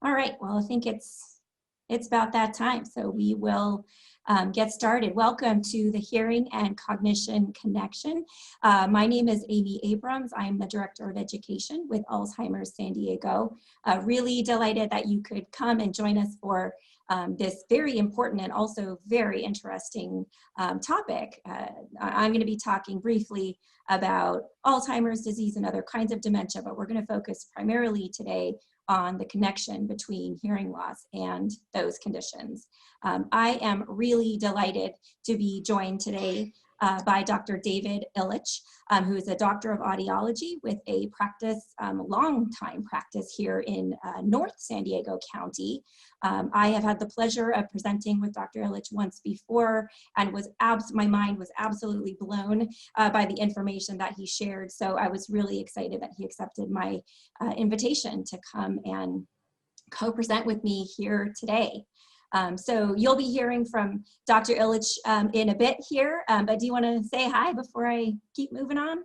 All right, well, I think it's about that time, so we will get started. Welcome to the Hearing and Cognition Connection. My name is Amy Abrams. I'm the Director of Education with Alzheimer's San Diego. Really delighted that you could come and join us for this very important and also very interesting topic. I'm going to be talking briefly about Alzheimer's disease and other kinds of dementia, but we're going to focus primarily today on the connection between hearing loss and those conditions. I am really delighted to be joined today by Dr. David Ilich, who is a doctor of audiology with a practice, long time practice here in North San Diego County. I have had the pleasure of presenting with Dr. Ilich once before, and my mind was absolutely blown by the information that he shared. So I was really excited that he accepted my invitation to come and co-present with me here today. So you'll be hearing from Dr. Ilich in a bit here, but do you want to say hi before I keep moving on?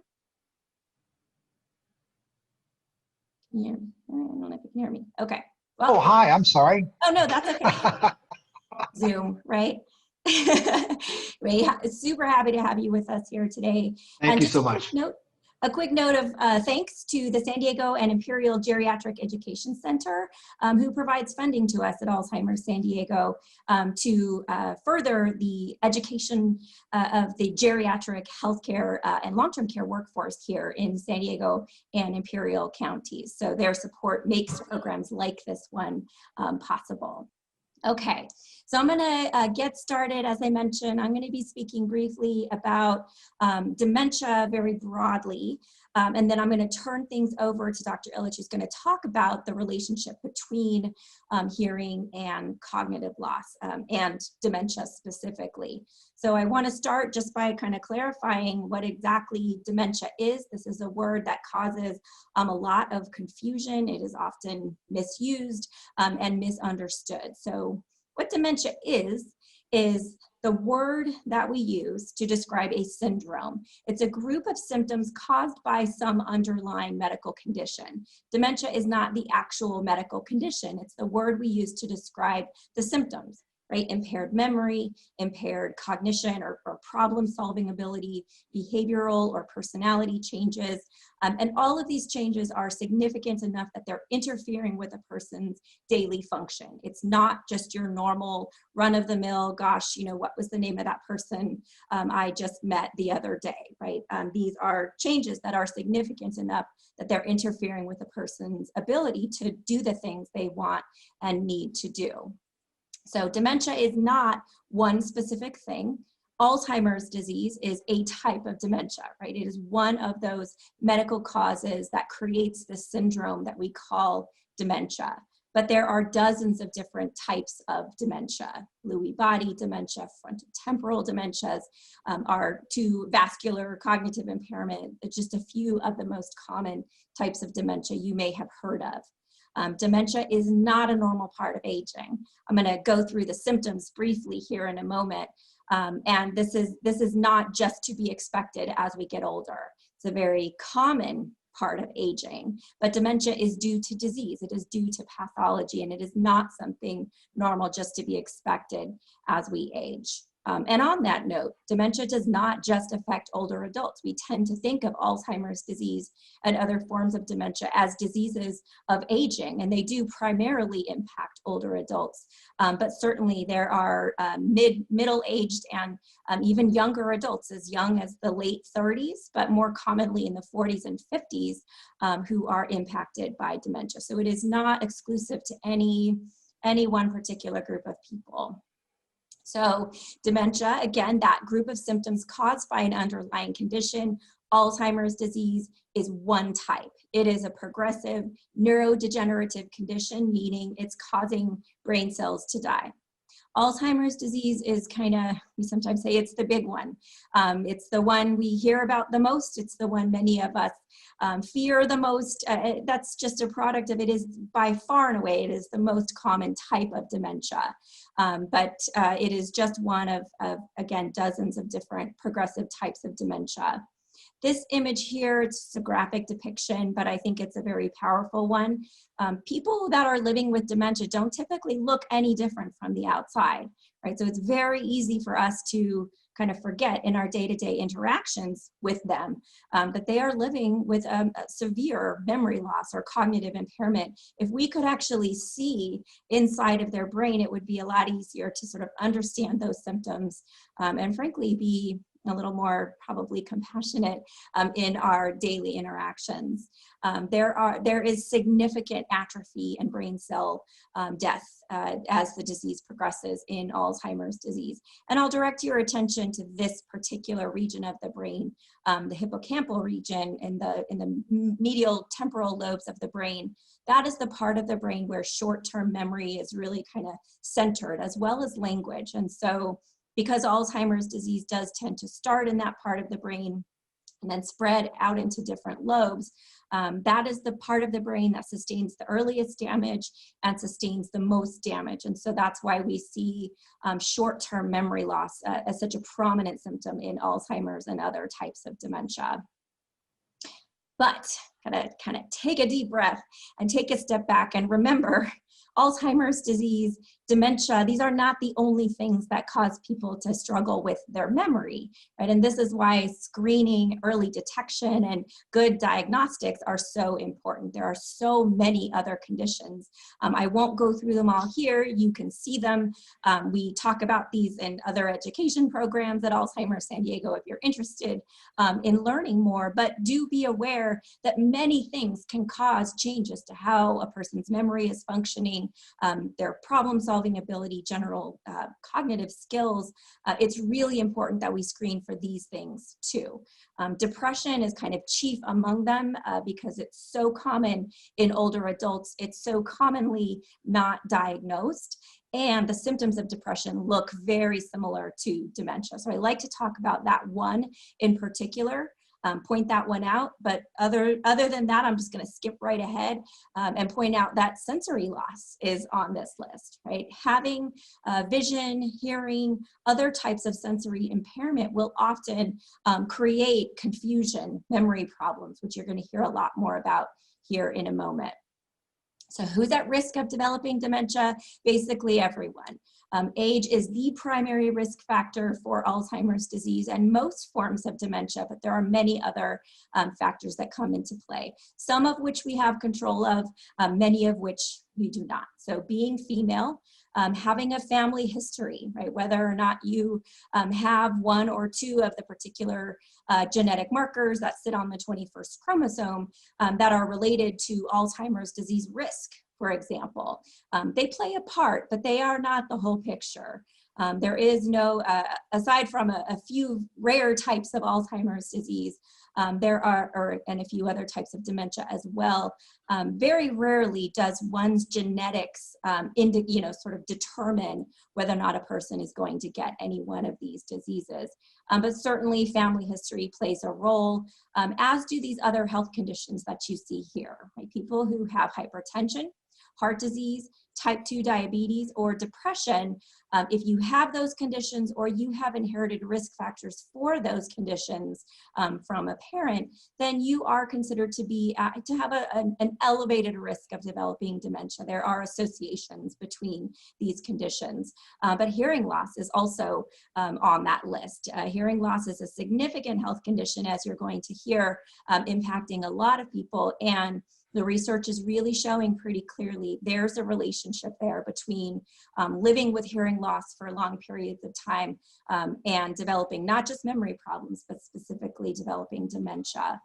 Yeah, I don't know if you can hear me. Okay. Well, oh, hi, I'm sorry. Oh, no, that's okay. Zoom, right? Right. Super happy to have you with us here today. Thank you so much. A quick note of thanks to the San Diego and Imperial Geriatric Education Center, who provides funding to us at Alzheimer's San Diego to further the education of the geriatric healthcare and long-term care workforce here in San Diego and Imperial counties. So their support makes programs like this one possible. Okay, so I'm going to get started. As I mentioned, I'm going to be speaking briefly about dementia very broadly, and then I'm going to turn things over to Dr. Ilich, who's going to talk about the relationship between hearing and cognitive loss and dementia specifically. So I want to start just by kind of clarifying what exactly dementia is. This is a word that causes a lot of confusion. It is often misused and misunderstood. So what dementia is the word that we use to describe a syndrome. It's a group of symptoms caused by some underlying medical condition. Dementia is not the actual medical condition. It's the word we use to describe the symptoms, right? Impaired memory, impaired cognition or problem-solving ability, behavioral or personality changes. And all of these changes are significant enough that they're interfering with a person's daily function. It's not just your normal run-of-the-mill, gosh, you know, what was the name of that person I just met the other day, right? These are changes that are significant enough that they're interfering with a person's ability to do the things they want and need to do. So dementia is not one specific thing. Alzheimer's disease is a type of dementia, right? It is one of those medical causes that creates the syndrome that we call dementia. But there are dozens of different types of dementia. Lewy body dementia, frontotemporal dementias, are to vascular cognitive impairment, just a few of the most common types of dementia you may have heard of. Dementia is not a normal part of aging. I'm going to go through the symptoms briefly here in a moment. And this is not just to be expected as we get older. It's a very common part of aging, but dementia is due to disease. It is due to pathology, and it is not something normal just to be expected as we age. And on that note, dementia does not just affect older adults. We tend to think of Alzheimer's disease and other forms of dementia as diseases of aging, and they do primarily impact older adults. But certainly there are middle-aged and even younger adults, as young as the late 30s, but more commonly in the 40s and 50s, who are impacted by dementia. So it is not exclusive to any one particular group of people. So dementia, again, that group of symptoms caused by an underlying condition. Alzheimer's disease is one type. It is a progressive neurodegenerative condition, meaning it's causing brain cells to die. Alzheimer's disease is we sometimes say it's the big one. It's the one we hear about the most. It's the one many of us fear the most. That's just a product of it is by far and away, it is the most common type of dementia. But it is just one of, again, dozens of different progressive types of dementia. This image here, it's just a graphic depiction, but I think it's a very powerful one. People that are living with dementia don't typically look any different from the outside, right? So it's very easy for us to kind of forget in our day-to-day interactions with them that they are living with a severe memory loss or cognitive impairment. If we could actually see inside of their brain, it would be a lot easier to sort of understand those symptoms and frankly be a little more probably compassionate in our daily interactions. There is significant atrophy and brain cell death as the disease progresses in Alzheimer's disease. And I'll direct your attention to this particular region of the brain, the hippocampal region in the medial temporal lobes of the brain. That is the part of the brain where short-term memory is really kind of centered, as well as language. And so because Alzheimer's disease does tend to start in that part of the brain and then spread out into different lobes, that is the part of the brain that sustains the earliest damage and sustains the most damage. And so that's why we see short-term memory loss as such a prominent symptom in Alzheimer's and other types of dementia. But gotta kind of take a deep breath and take a step back and remember, Alzheimer's disease, dementia, these are not the only things that cause people to struggle with their memory, right? And this is why screening, early detection, and good diagnostics are so important. There are so many other conditions. I won't go through them all here. You can see them. We talk about these in other education programs at Alzheimer's San Diego if you're interested in learning more, but do be aware that many things can cause changes to how a person's memory is functioning, their problem-solving ability, general cognitive skills. It's really important that we screen for these things too. Depression is kind of chief among them because it's so common in older adults. It's so commonly not diagnosed. And the symptoms of depression look very similar to dementia. So I like to talk about that one in particular. Point that one out, but other than that, I'm just going to skip right ahead and point out that sensory loss is on this list, right? Having vision, hearing, other types of sensory impairment will often create confusion, memory problems, which you're going to hear a lot more about here in a moment. So who's at risk of developing dementia? Basically everyone. Age is the primary risk factor for Alzheimer's disease and most forms of dementia, but there are many other factors that come into play, some of which we have control of, many of which we do not. So being female, having a family history, right? Whether or not you have one or two of the particular genetic markers that sit on the 21st chromosome that are related to Alzheimer's disease risk, for example. They play a part, but they are not the whole picture. There is no, aside from a few rare types of Alzheimer's disease, there are, and a few other types of dementia as well, very rarely does one's genetics, sort of determine whether or not a person is going to get any one of these diseases. But certainly family history plays a role, as do these other health conditions that you see here, right? People who have hypertension, heart disease, type 2 diabetes, or depression, if you have those conditions or you have inherited risk factors for those conditions from a parent, then you are considered to have an elevated risk of developing dementia. There are associations between these conditions, but hearing loss is also on that list. Hearing loss is a significant health condition, as you're going to hear, impacting a lot of people, and the research is really showing pretty clearly there's a relationship there between living with hearing loss for long periods of time and developing not just memory problems, but specifically developing dementia.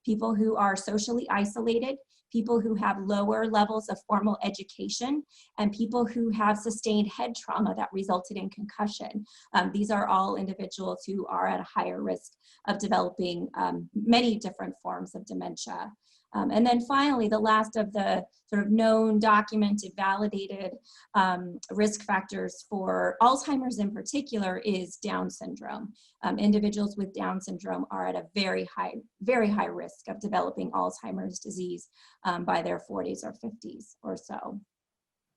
People who are socially isolated, people who have lower levels of formal education, and people who have sustained head trauma that resulted in concussion. These are all individuals who are at a higher risk of developing many different forms of dementia. And then finally, the last of the sort of known, documented, validated risk factors for Alzheimer's in particular is Down syndrome. Individuals with Down syndrome are at a very high risk of developing Alzheimer's disease by their 40s or 50s or so.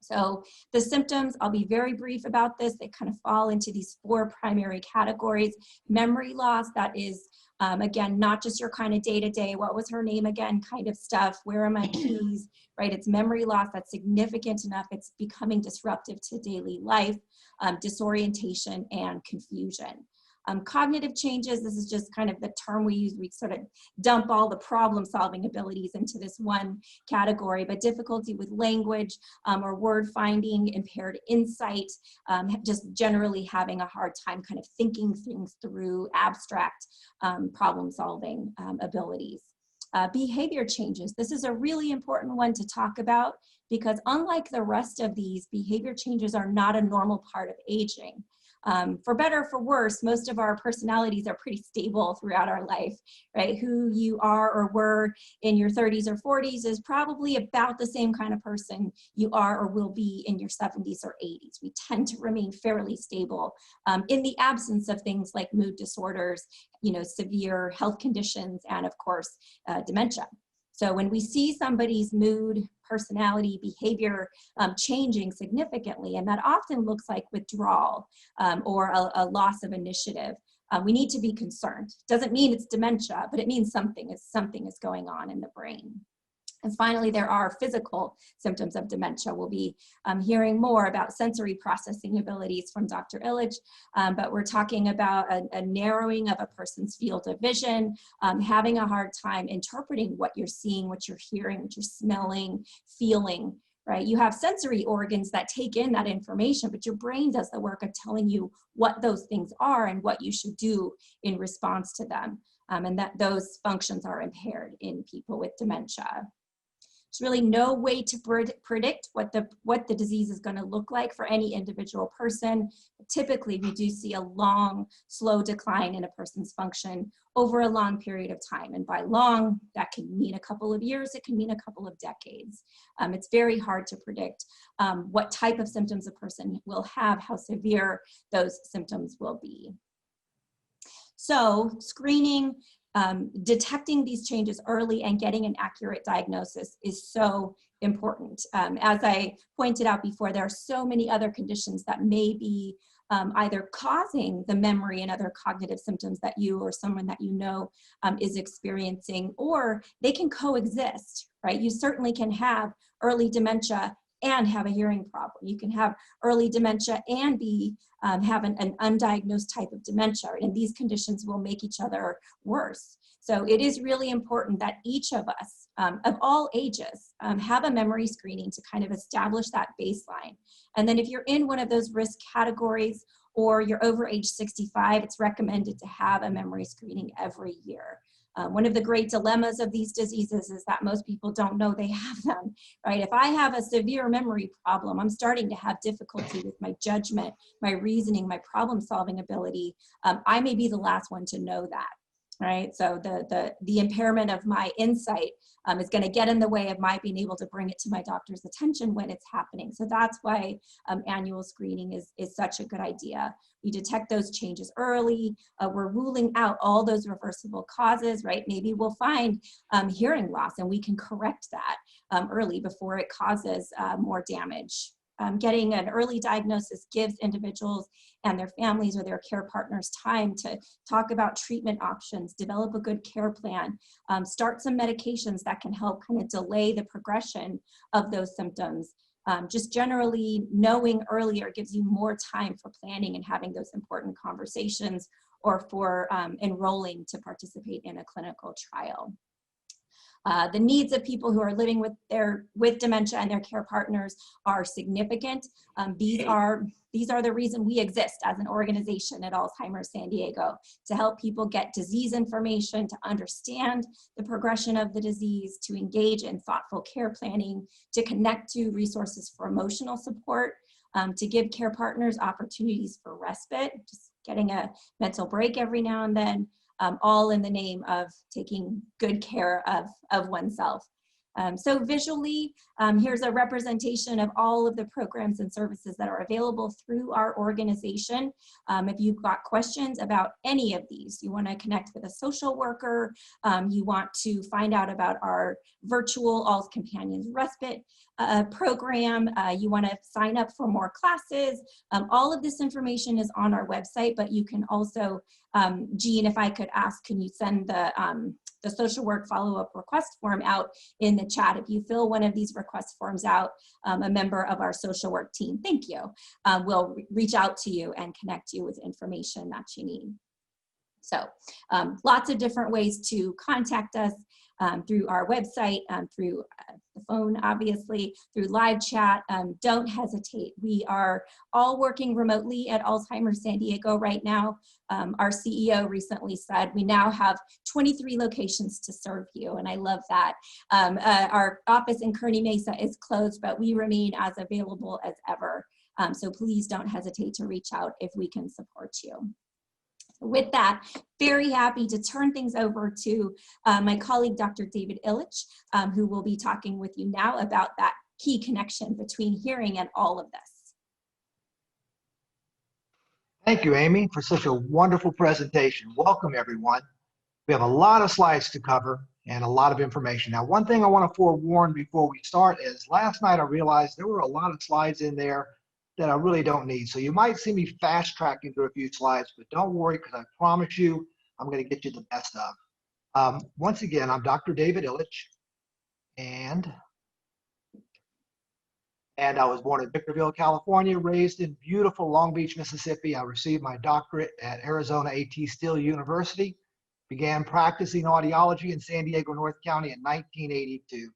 So the symptoms, I'll be very brief about this. They kind of fall into these 4 primary categories. Memory loss, that is, again, not just your kind of day-to-day, what was her name again kind of stuff, where are my keys, right? It's memory loss that's significant enough, it's becoming disruptive to daily life, disorientation, and confusion. Cognitive changes, this is just kind of the term we use. We sort of dump all the problem-solving abilities into this one category, but difficulty with language or word finding, impaired insight, just generally having a hard time kind of thinking things through, abstract problem-solving abilities. Behavior changes, this is a really important one to talk about because unlike the rest of these, behavior changes are not a normal part of aging. For better or for worse, most of our personalities are pretty stable throughout our life, right? Who you are or were in your 30s or 40s is probably about the same kind of person you are or will be in your 70s or 80s. We tend to remain fairly stable in the absence of things like mood disorders, severe health conditions, and of course, dementia. So when we see somebody's mood, personality, behavior changing significantly, and that often looks like withdrawal or a loss of initiative, we need to be concerned. Doesn't mean it's dementia, but it means something is going on in the brain. And finally, there are physical symptoms of dementia. We'll be hearing more about sensory processing abilities from Dr. Ilich, but we're talking about a narrowing of a person's field of vision, having a hard time interpreting what you're seeing, what you're hearing, what you're smelling, feeling, right? You have sensory organs that take in that information, but your brain does the work of telling you what those things are and what you should do in response to them, and that those functions are impaired in people with dementia. There's really no way to predict what the disease is going to look like for any individual person. Typically, we do see a long, slow decline in a person's function over a long period of time. And by long, that can mean a couple of years, it can mean a couple of decades. It's very hard to predict what type of symptoms a person will have, how severe those symptoms will be. So screening, detecting these changes early and getting an accurate diagnosis is so important. As I pointed out before, there are so many other conditions that may be either causing the memory and other cognitive symptoms that you or someone that you know is experiencing, or they can coexist, right? You certainly can have early dementia and have a hearing problem. You can have early dementia and have an undiagnosed type of dementia, and these conditions will make each other worse. So it is really important that each of us, of all ages, have a memory screening to kind of establish that baseline. And then if you're in one of those risk categories or you're over age 65, it's recommended to have a memory screening every year. One of the great dilemmas of these diseases is that most people don't know they have them, right? If I have a severe memory problem, I'm starting to have difficulty with my judgment, my reasoning, my problem-solving ability. I may be the last one to know that, right? So the impairment of my insight is going to get in the way of my being able to bring it to my doctor's attention when it's happening. So that's why annual screening is such a good idea. We detect those changes early. We're ruling out all those reversible causes, right? Maybe we'll find hearing loss and we can correct that early before it causes more damage. Getting an early diagnosis gives individuals and their families or their care partners time to talk about treatment options, develop a good care plan, start some medications that can help kind of delay the progression of those symptoms. Just generally knowing earlier gives you more time for planning and having those important conversations or for enrolling to participate in a clinical trial. The needs of people who are living with dementia and their care partners are significant. These are the reason we exist as an organization at Alzheimer's San Diego, to help people get disease information, to understand the progression of the disease, to engage in thoughtful care planning, to connect to resources for emotional support, to give care partners opportunities for respite, just getting a mental break every now and then, all in the name of taking good care of oneself. So visually, here's a representation of all of the programs and services that are available through our organization. If you've got questions about any of these, you want to connect with a social worker, you want to find out about our virtual All's Companions Respite program, you want to sign up for more classes, all of this information is on our website, but you can also, Jean, if I could ask, can you send the social work follow-up request form out in the chat? If you fill one of these request forms out, a member of our social work team, thank you, will reach out to you and connect you with information that you need. So lots of different ways to contact us through our website, through the phone, obviously, through live chat. Don't hesitate. We are all working remotely at Alzheimer's San Diego right now. Our CEO recently said we now have 23 locations to serve you, and I love that. Our office in Kearny Mesa is closed, but we remain as available as ever. So please don't hesitate to reach out if we can support you. With that, very happy to turn things over to my colleague, Dr. David Ilich, who will be talking with you now about that key connection between hearing and all of this. Thank you, Amy, for such a wonderful presentation. Welcome, everyone. We have a lot of slides to cover and a lot of information. Now, one thing I want to forewarn before we start is last night I realized there were a lot of slides in there that I really don't need. So you might see me fast tracking through a few slides, but don't worry, because I promise you, I'm going to get you the best of. Once again, I'm Dr. David Ilich, and I was born in Victorville, California, raised in beautiful Long Beach, Mississippi. I received my doctorate at Arizona A.T. Still University, began practicing audiology in San Diego, North County in 1982.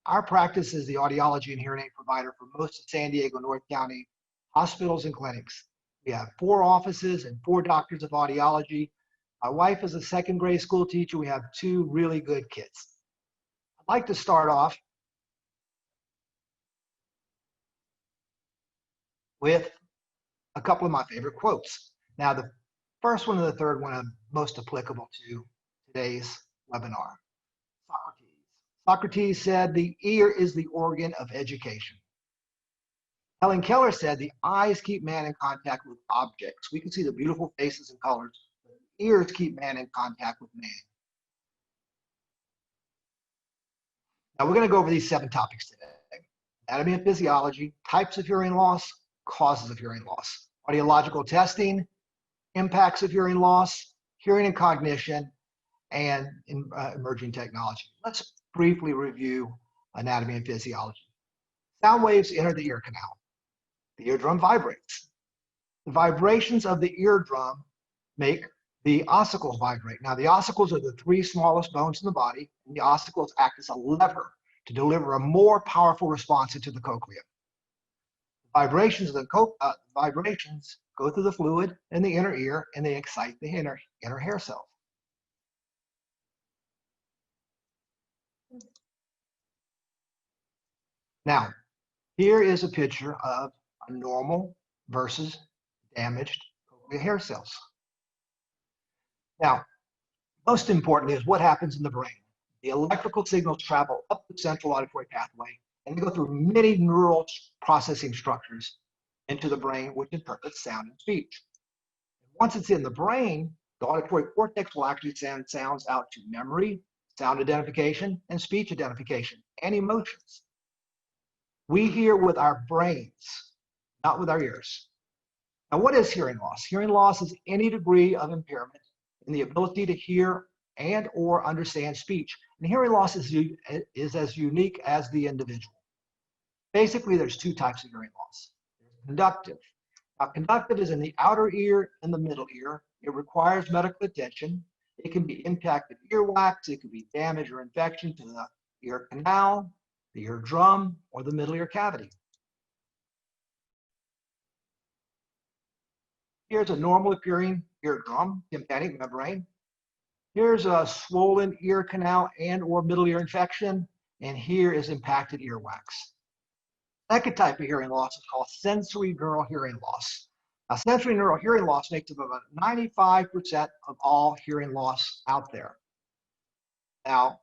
Our practice is the audiology and hearing aid provider for most of San Diego, North County hospitals and clinics. We have 4 offices and 4 doctors of audiology. My wife is a second grade school teacher. We have 2 really good kids. I'd like to start off with a couple of my favorite quotes. Now, the first one and the third one are most applicable to today's webinar. Socrates said, "The ear is the organ of education." Helen Keller said, "The eyes keep man in contact with objects." We can see the beautiful faces and colors, but the ears keep man in contact with man. Now we're going to go over these 7 topics today: anatomy and physiology, types of hearing loss, causes of hearing loss, audiological testing, impacts of hearing loss, hearing and cognition, and emerging technology. Let's briefly review anatomy and physiology. Sound waves enter the ear canal. The eardrum vibrates. The vibrations of the eardrum make the ossicles vibrate. Now, the ossicles are the 3 smallest bones in the body, and the ossicles act as a lever to deliver a more powerful response into the cochlea. Vibrations of the vibrations go through the fluid in the inner ear, and they excite the inner hair cells. Now, here is a picture of a normal versus damaged cochlear hair cells. Now, most importantly is what happens in the brain. The electrical signals travel up the central auditory pathway, and they go through many neural processing structures into the brain, which interprets sound and speech. Once it's in the brain, the auditory cortex will actually send sounds out to memory, sound identification, and speech identification, and emotions. We hear with our brains, not with our ears. Now, what is hearing loss? Hearing loss is any degree of impairment in the ability to hear and or understand speech. And hearing loss is as unique as the individual. Basically, there's 2 types of hearing loss. There's conductive. Now, conductive is in the outer ear and the middle ear. It requires medical attention. It can be impacted earwax. It could be damage or infection to the ear canal, the eardrum, or the middle ear cavity. Here's a normal appearing eardrum, tympanic membrane. Here's a swollen ear canal and or middle ear infection, and here is impacted earwax. Second type of hearing loss is called sensory neural hearing loss. Now, sensory neural hearing loss makes up about 95% of all hearing loss out there. Now,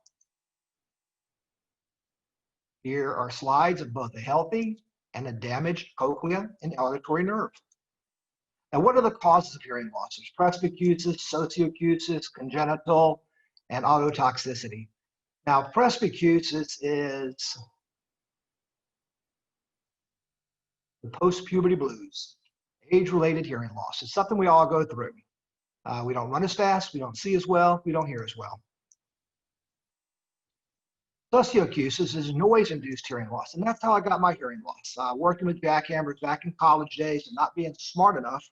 Here are slides of both a healthy and a damaged cochlea and auditory nerve. Now, what are the causes of hearing loss? There's presbycusis, sociocusis, congenital, and ototoxicity. Now, presbycusis is the post-puberty blues, age-related hearing loss. It's something we all go through. We don't run as fast, we don't see as well, we don't hear as well. Sociocusis is noise-induced hearing loss, and that's how I got my hearing loss. Working with jackhammers back in college days and not being smart enough to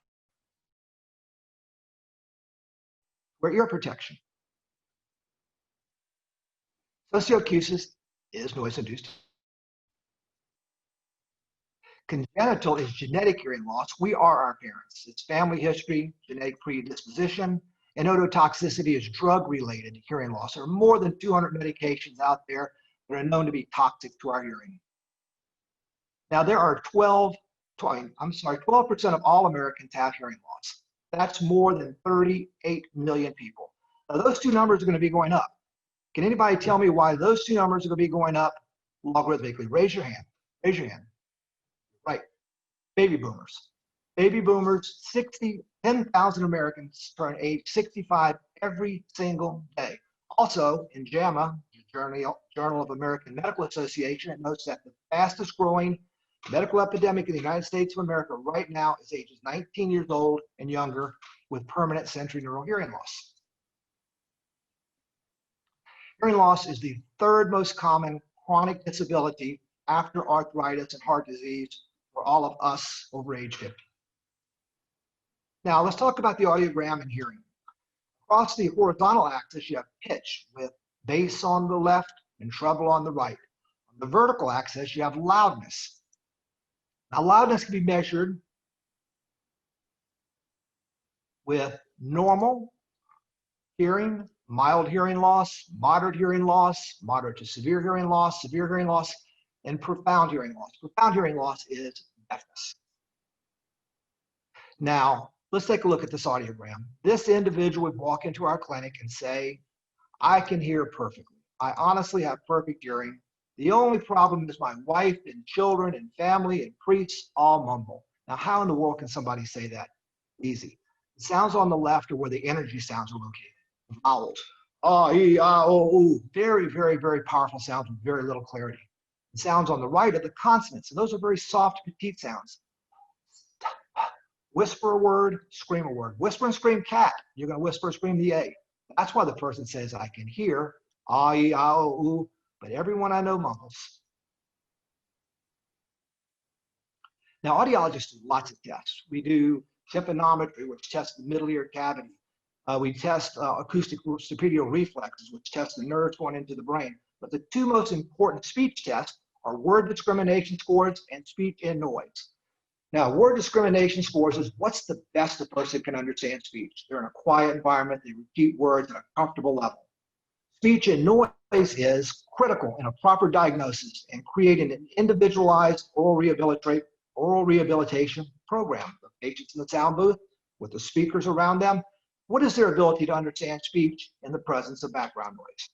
wear ear protection. Sociocusis is noise-induced. Congenital is genetic hearing loss. We are our parents. It's family history, genetic predisposition, and ototoxicity is drug-related hearing loss. There are more than 200 medications out there that are known to be toxic to our hearing. Now, there are 12% of all Americans have hearing loss. That's more than 38 million people. Now, those two numbers are going to be going up. Can anybody tell me why those two numbers are going to be going up logarithmically? Raise your hand. Raise your hand. Right. Baby boomers. Baby boomers, 10,000 Americans turn age 65 every single day. Also, in JAMA, Journal of American Medical Association, it notes that the fastest growing medical epidemic in the United States of America right now is ages 19 years old and younger with permanent sensorineural hearing loss. Hearing loss is the third most common chronic disability after arthritis and heart disease for all of us over age 50. Now, let's talk about the audiogram and hearing. Across the horizontal axis, you have pitch with bass on the left and treble on the right. On the vertical axis, you have loudness. Now, loudness can be measured with normal hearing, mild hearing loss, moderate to severe hearing loss, and profound hearing loss. Profound hearing loss is deafness. Now, let's take a look at this audiogram. This individual would walk into our clinic and say, I can hear perfectly. I honestly have perfect hearing. The only problem is my wife and children and family and priests all mumble. Now, how in the world can somebody say that? Easy. The sounds on the left are where the energy sounds are located. Vowels. Ah, e, ah, oh, ooh. Very, very, very powerful sounds with very little clarity. The sounds on the right are the consonants, and those are very soft, petite sounds. Whisper a word, scream a word. Whisper and scream cat. You're going to whisper and scream the A. That's why the person says, I can hear, ah, e, ah, oh, ooh, but everyone I know mumbles. Now, audiologists do lots of tests. We do tympanometry, which tests the middle ear cavity. We test acoustic stapedial reflexes, which test the nerves going into the brain. But the two most important speech tests are word discrimination scores and speech in noise. Now, word discrimination scores is what's the best a person can understand speech. They're in a quiet environment, they repeat words at a comfortable level. Speech in noise is critical in a proper diagnosis and creating an individualized oral rehabilitation program. The patients in the sound booth with the speakers around them, what is their ability to understand speech in the presence of background noise?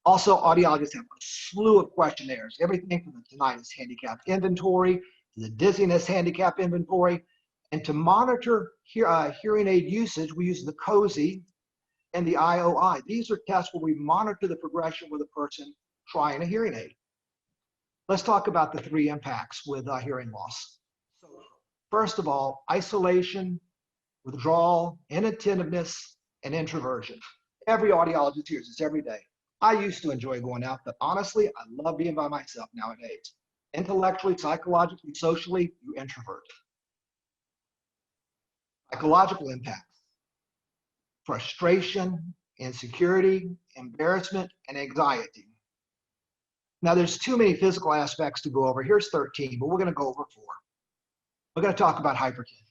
Also, audiologists have a slew of questionnaires, everything from the tinnitus handicap inventory to the dizziness handicap inventory. And to monitor hearing aid usage, we use the COSI and the IOI. These are tests where we monitor the progression with a person trying a hearing aid. Let's talk about the three impacts with hearing loss. So, first of all, isolation, withdrawal, inattentiveness, and introversion. Every audiologist hears this every day. I used to enjoy going out, but honestly, I love being by myself nowadays. Intellectually, psychologically, socially, you introvert. Psychological impacts: frustration, insecurity, embarrassment, and anxiety. Now, there's too many physical aspects to go over. Here's 13, but we're going to go over 4. We're going to talk about hypertension.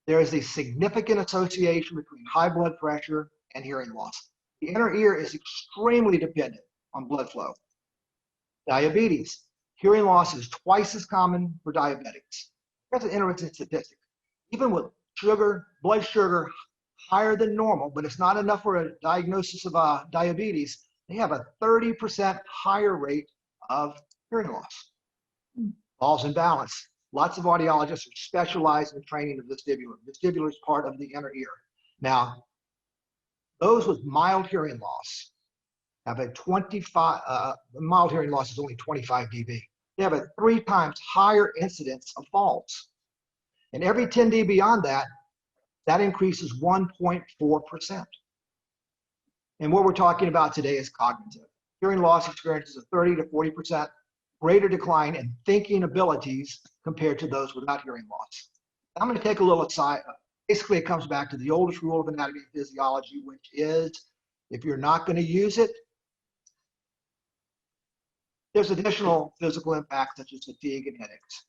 There is a significant association between high blood pressure and hearing loss. The inner ear is extremely dependent on blood flow. Diabetes. Hearing loss is twice as common for diabetics. That's an interesting statistic. Even with blood sugar higher than normal, but it's not enough for a diagnosis of diabetes, they have a 30% higher rate of hearing loss. Balls and balance. Lots of audiologists are specialized in training of vestibular. Vestibular is part of the inner ear. Now, those with mild hearing loss have a mild hearing loss is only 25 dB. They have a 3 times higher incidence of falls. And every 10 dB beyond that, that increases 1.4%. And what we're talking about today is cognitive. Hearing loss experiences a 30 to 40% greater decline in thinking abilities compared to those without hearing loss. I'm going to take a little aside. Basically, it comes back to the oldest rule of anatomy and physiology, which is if you're not going to use it, there's additional physical impacts such as fatigue and headaches.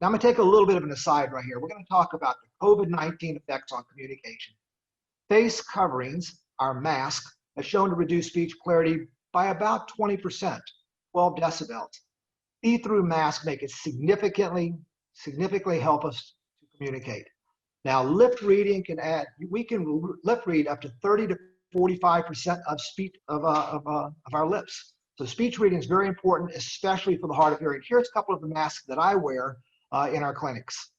Now, I'm going to take a little bit of an aside right here. We're going to talk about the COVID-19 effects on communication. Face coverings, our mask, has shown to reduce speech clarity by about 20%, 12 decibels. See-through masks make it significantly help us to communicate. Now, lip reading can add, we can lip read up to 30 to 45% of speech of our lips. So speech reading is very important, especially for the hard of hearing. Here's a couple of the masks that I wear in our clinics.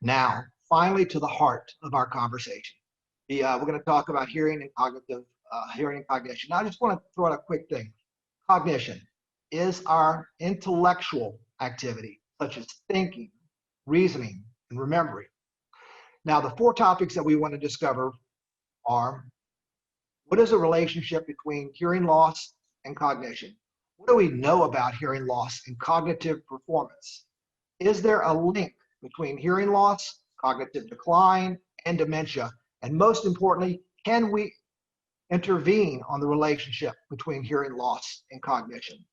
Now, finally, to the heart of our conversation. We're going to talk about hearing and cognition. Now, I just want to throw out a quick thing. Cognition is our intellectual activity, such as thinking, reasoning, and remembering. Now, the 4 topics that we want to discover are: what is the relationship between hearing loss and cognition? What do we know about hearing loss and cognitive performance? Is there a link between hearing loss, cognitive decline, and dementia? And most importantly, can we intervene on the relationship between hearing loss and cognition?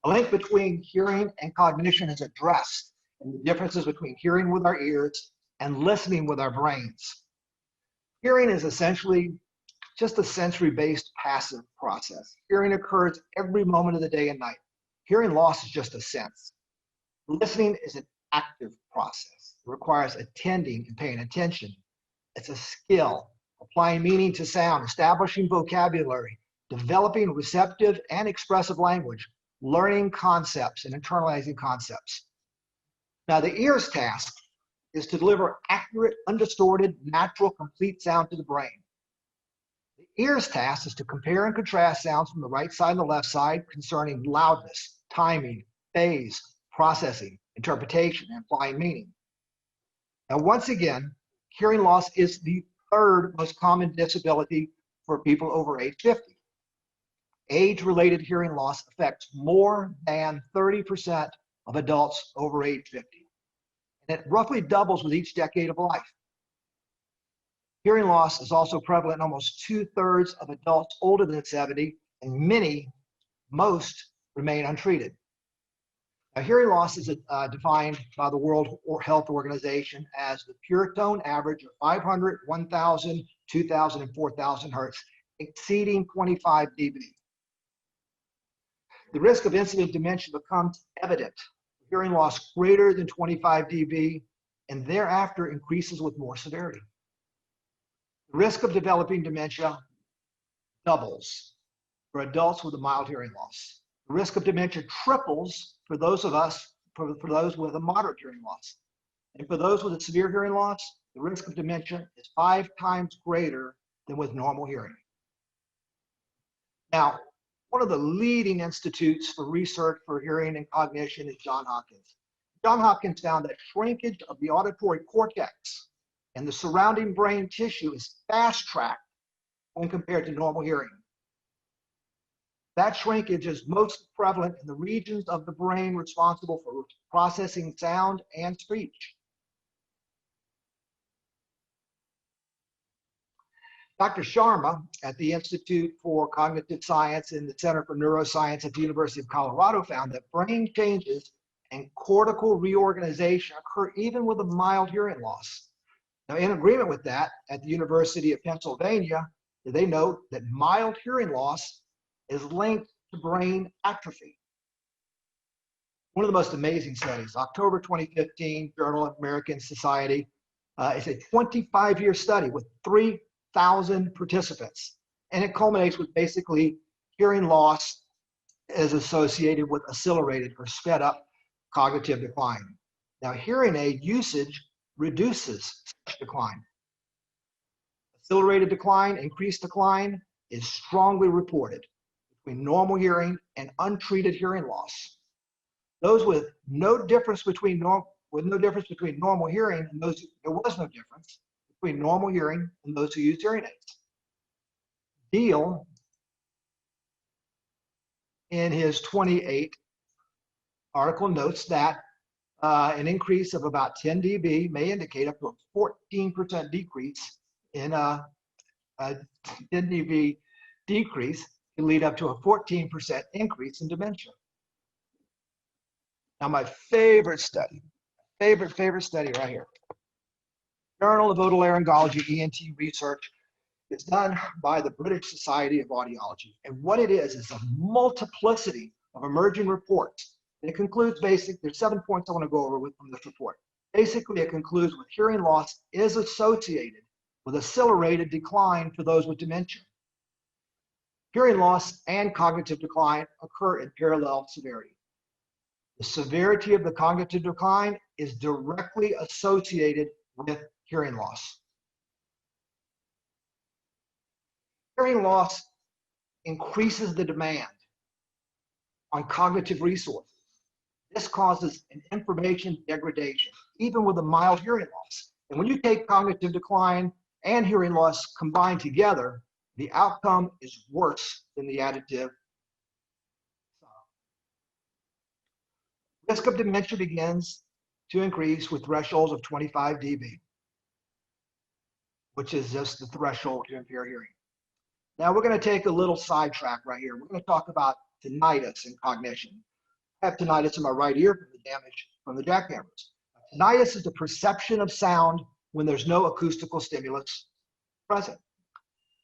A link between hearing and cognition is addressed in the differences between hearing with our ears and listening with our brains. Hearing is essentially just a sensory-based passive process. Hearing occurs every moment of the day and night. Hearing loss is just a sense. Listening is an active process. It requires attending and paying attention. It's a skill, applying meaning to sound, establishing vocabulary, developing receptive and expressive language, learning concepts and internalizing concepts. Now, the ear's task is to deliver accurate, undistorted, natural, complete sound to the brain. The ear's task is to compare and contrast sounds from the right side and the left side concerning loudness, timing, phase, processing, interpretation, and applying meaning. Now, once again, hearing loss is the 3rd most common disability for people over age 50. Age-related hearing loss affects more than 30% of adults over age 50. And it roughly doubles with each decade of life. Hearing loss is also prevalent in almost 2/3 of adults older than 70, and most remain untreated. Now, hearing loss is defined by the World Health Organization as the pure tone average of 500, 1,000, 2,000, and 4,000 hertz, exceeding 25 dB. The risk of incident dementia becomes evident. Hearing loss greater than 25 dB and thereafter increases with more severity. The risk of developing dementia doubles for adults with a mild hearing loss. The risk of dementia triples for those with a moderate hearing loss. And for those with a severe hearing loss, the risk of dementia is 5 times greater than with normal hearing. Now, one of the leading institutes for research for hearing and cognition is Johns Hopkins. Johns Hopkins found that shrinkage of the auditory cortex and the surrounding brain tissue is fast-tracked when compared to normal hearing. That shrinkage is most prevalent in the regions of the brain responsible for processing sound and speech. Dr. Sharma at the Institute for Cognitive Science and the Center for Neuroscience at the University of Colorado found that brain changes and cortical reorganization occur even with a mild hearing loss. Now, in agreement with that, at the University of Pennsylvania, they note that mild hearing loss is linked to brain atrophy. One of the most amazing studies, October 2015, Journal of American Society, it's a 25-year study with 3,000 participants. And it culminates with basically hearing loss is associated with accelerated or sped up cognitive decline. Now, hearing aid usage reduces such decline. Accelerated decline, increased decline is strongly reported between normal hearing and untreated hearing loss. Those with no difference between normal hearing and those there was no difference between normal hearing and those who use hearing aids. Deal, in his 28 article, notes that an increase of about 10 dB may indicate up to a 14% decrease in a 10 dB decrease can lead up to a 14% increase in dementia. Now, my favorite study, favorite study right here. Journal of Otolaryngology ENT Research is done by the British Society of Audiology. And what it is a multiplicity of emerging reports. And it concludes there's 7 points I want to go over from this report. Basically, it concludes with hearing loss is associated with accelerated decline for those with dementia. Hearing loss and cognitive decline occur in parallel severity. The severity of the cognitive decline is directly associated with hearing loss. Hearing loss increases the demand on cognitive resources. This causes an information degradation, even with a mild hearing loss. And when you take cognitive decline and hearing loss combined together, the outcome is worse than the additive. Risk of dementia begins to increase with thresholds of 25 dB, which is just the threshold to impair hearing. Now we're going to take a little sidetrack right here. We're going to talk about tinnitus and cognition. I have tinnitus in my right ear from the damage from the jackhammers. Tinnitus is the perception of sound when there's no acoustical stimulus present.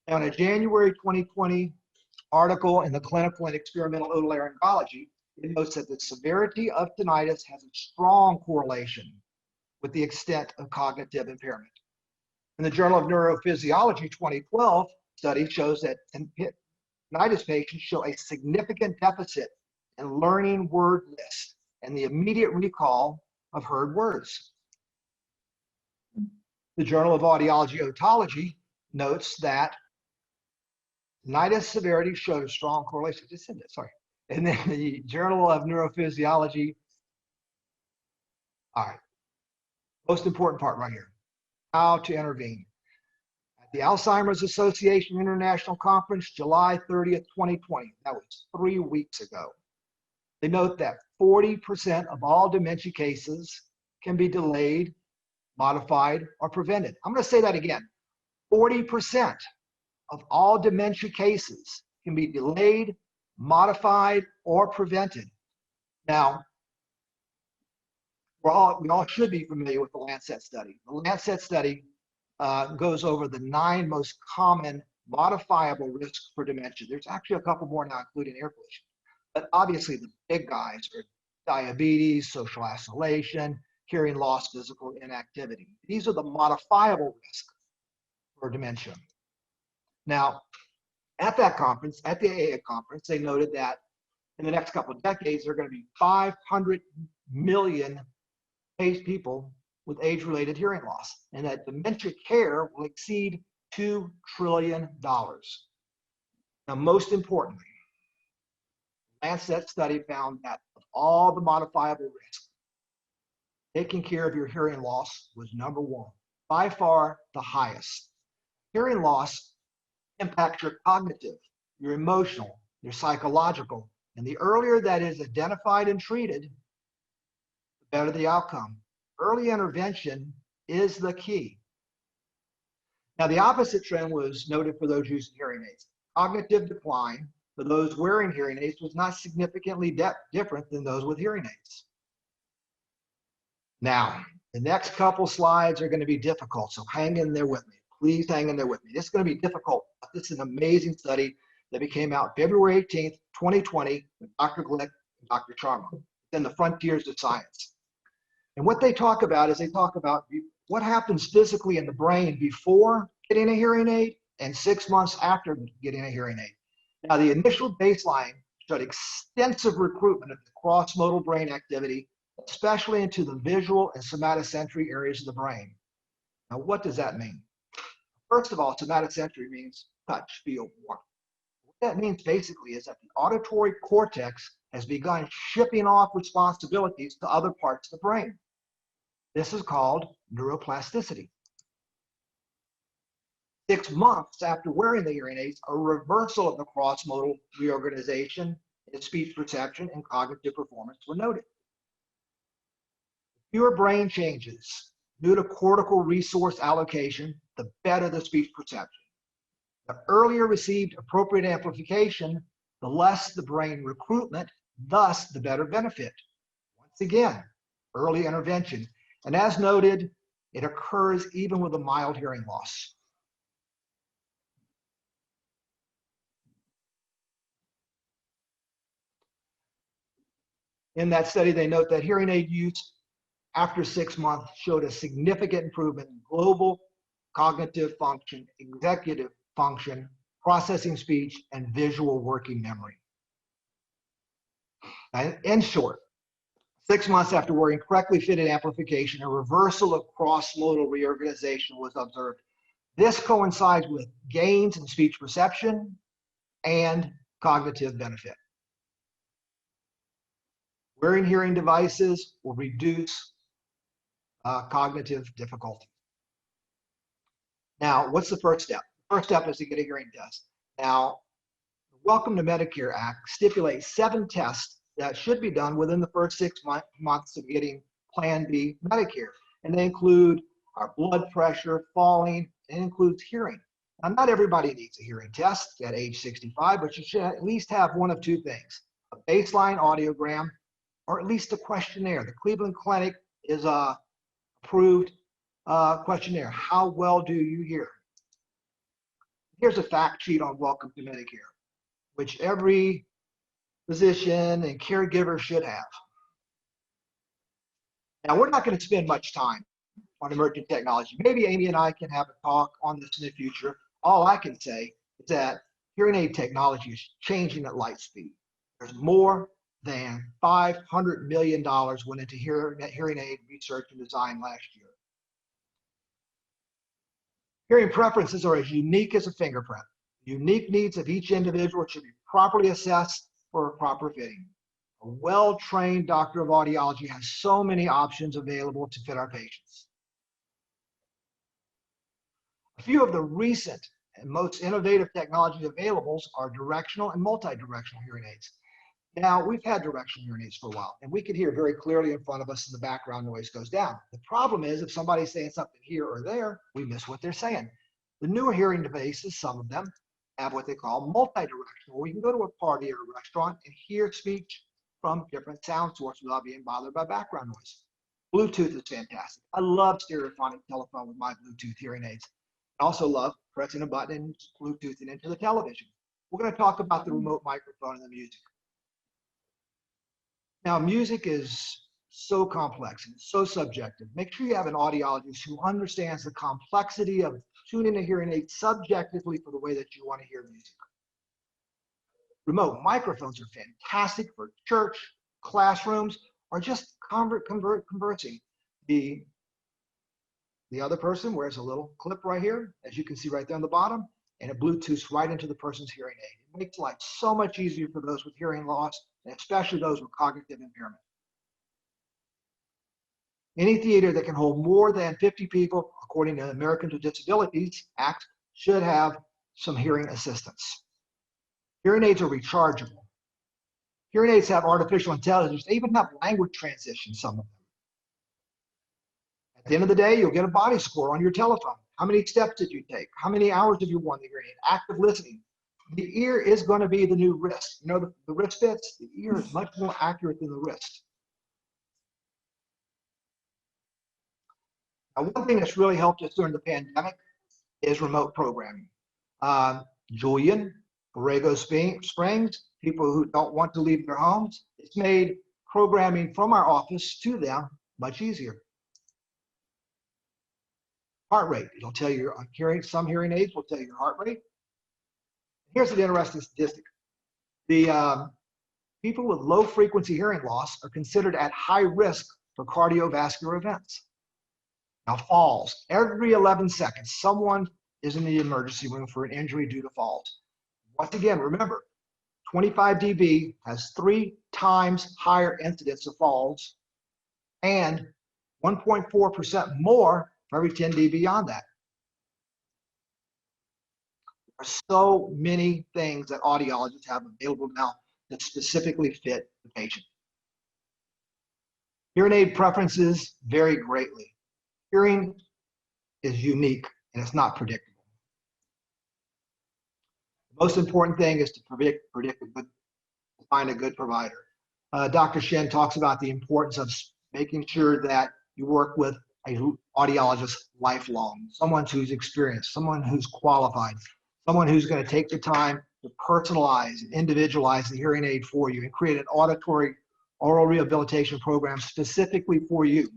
Now, in a January 2020 article in the Clinical and Experimental Otolaryngology, it notes that the severity of tinnitus has a strong correlation with the extent of cognitive impairment. In the Journal of Neurophysiology 2012 study shows that tinnitus patients show a significant deficit in learning word lists and the immediate recall of heard words. The Journal of Audiology Otology notes that tinnitus severity showed a strong correlation. I just said that, sorry. And then the Journal of Neurophysiology. All right, most important part right here, how to intervene. At the Alzheimer's Association International Conference, July 30th, 2020, that was 3 weeks ago. They note that 40% of all dementia cases can be delayed, modified, or prevented. I'm going to say that again. 40% of all dementia cases can be delayed, modified, or prevented. Now, we all should be familiar with the Lancet study. The Lancet study goes over the 9 most common modifiable risks for dementia. There's actually a couple more now, including air pollution. But obviously, the big guys are diabetes, social isolation, hearing loss, physical inactivity. These are the modifiable risks for dementia. Now, at that conference, at the AA conference, they noted that in the next couple of decades, there are going to be 500 million people with age-related hearing loss, and that dementia care will exceed $2 trillion. Now, most importantly, Lancet study found that of all the modifiable risks, taking care of your hearing loss was #1, by far the highest. Hearing loss impacts your cognitive, your emotional, your psychological, and the earlier that is identified and treated, the better the outcome. Early intervention is the key. Now, the opposite trend was noted for those using hearing aids. Cognitive decline for those wearing hearing aids was not significantly different than those with hearing aids. Now, the next couple slides are going to be difficult, so hang in there with me. Please hang in there with me. This is going to be difficult. This is an amazing study that came out February 18th, 2020 with Dr. Glick and Dr. Sharma. It's in the Frontiers of Science. And what they talk about is what happens physically in the brain before getting a hearing aid and 6 months after getting a hearing aid. Now, the initial baseline showed extensive recruitment of the cross-modal brain activity, especially into the visual and somatosensory areas of the brain. Now, what does that mean? First of all, somatosensory means touch, feel, warmth. What that means basically is that the auditory cortex has begun shipping off responsibilities to other parts of the brain. This is called neuroplasticity. 6 months after wearing the hearing aids, a reversal of the cross-modal reorganization in speech perception and cognitive performance were noted. Fewer brain changes due to cortical resource allocation, the better the speech perception. The earlier received appropriate amplification, the less the brain recruitment, thus the better benefit. Once again, early intervention. And as noted, it occurs even with a mild hearing loss. In that study, they note that hearing aid use after 6 months showed a significant improvement in global cognitive function, executive function, processing speech, and visual working memory. And in short, 6 months after wearing correctly fitted amplification, a reversal of cross-modal reorganization was observed. This coincides with gains in speech perception and cognitive benefit. Wearing hearing devices will reduce cognitive difficulty. Now, what's the first step? The first step is to get a hearing test. Now, the Welcome to Medicare Act stipulates 7 tests that should be done within the first 6 months of getting Plan B Medicare. And they include our blood pressure, falling, and includes hearing. Now, not everybody needs a hearing test at age 65, but you should at least have one of 2 things: a baseline audiogram, or at least a questionnaire. The Cleveland Clinic is a approved questionnaire. How well do you hear? Here's a fact sheet on Welcome to Medicare, which every physician and caregiver should have. Now, we're not going to spend much time on emerging technology. Maybe Amy and I can have a talk on this in the future. All I can say is that hearing aid technology is changing at light speed. There's more than $500 million went into hearing aid research and design last year. Hearing preferences are as unique as a fingerprint. The unique needs of each individual should be properly assessed for a proper fitting. A well-trained doctor of audiology has so many options available to fit our patients. A few of the recent and most innovative technologies available are directional and multi-directional hearing aids. Now, we've had directional hearing aids for a while, and we can hear very clearly in front of us, and the background noise goes down. The problem is, if somebody's saying something here or there, we miss what they're saying. The newer hearing devices, some of them, have what they call multi-directional, where you can go to a party or a restaurant and hear speech from different sound sources without being bothered by background noise. Bluetooth is fantastic. I love stereophonic telephone with my Bluetooth hearing aids. I also love pressing a button and Bluetoothing into the television. We're going to talk about the remote microphone and the music. Now, music is so complex and so subjective. Make sure you have an audiologist who understands the complexity of tuning a hearing aid subjectively for the way that you want to hear music. Remote microphones are fantastic for church, classrooms, or just conversing. The other person wears a little clip right here, as you can see right there on the bottom, and it Bluetooths right into the person's hearing aid. It makes life so much easier for those with hearing loss, and especially those with cognitive impairment. Any theater that can hold more than 50 people, according to the Americans with Disabilities Act, should have some hearing assistance. Hearing aids are rechargeable. Hearing aids have artificial intelligence. They even have language transition, some of them. At the end of the day, you'll get a body score on your telephone. How many steps did you take? How many hours have you worn the hearing aid? Active listening. The ear is going to be the new wrist. You know, the wrist fits, the ear is much more accurate than the wrist. Now, one thing that's really helped us during the pandemic is remote programming. Julian, Borrego Springs, people who don't want to leave their homes, it's made programming from our office to them much easier. Heart rate, it'll tell you, some hearing aids will tell you your heart rate. Here's an interesting statistic. The people with low frequency hearing loss are considered at high risk for cardiovascular events. Now, falls. Every 11 seconds, someone is in the emergency room for an injury due to falls. Once again, remember, 25 dB has 3 times higher incidence of falls and 1.4% more for every 10 dB beyond that. There are so many things that audiologists have available now that specifically fit the patient. Hearing aid preferences vary greatly. Hearing is unique and it's not predictable. The most important thing is to find a good provider. Dr. Shen talks about the importance of making sure that you work with an audiologist lifelong, someone who's experienced, someone who's qualified, someone who's going to take the time to personalize and individualize the hearing aid for you and create an auditory oral rehabilitation program specifically for you.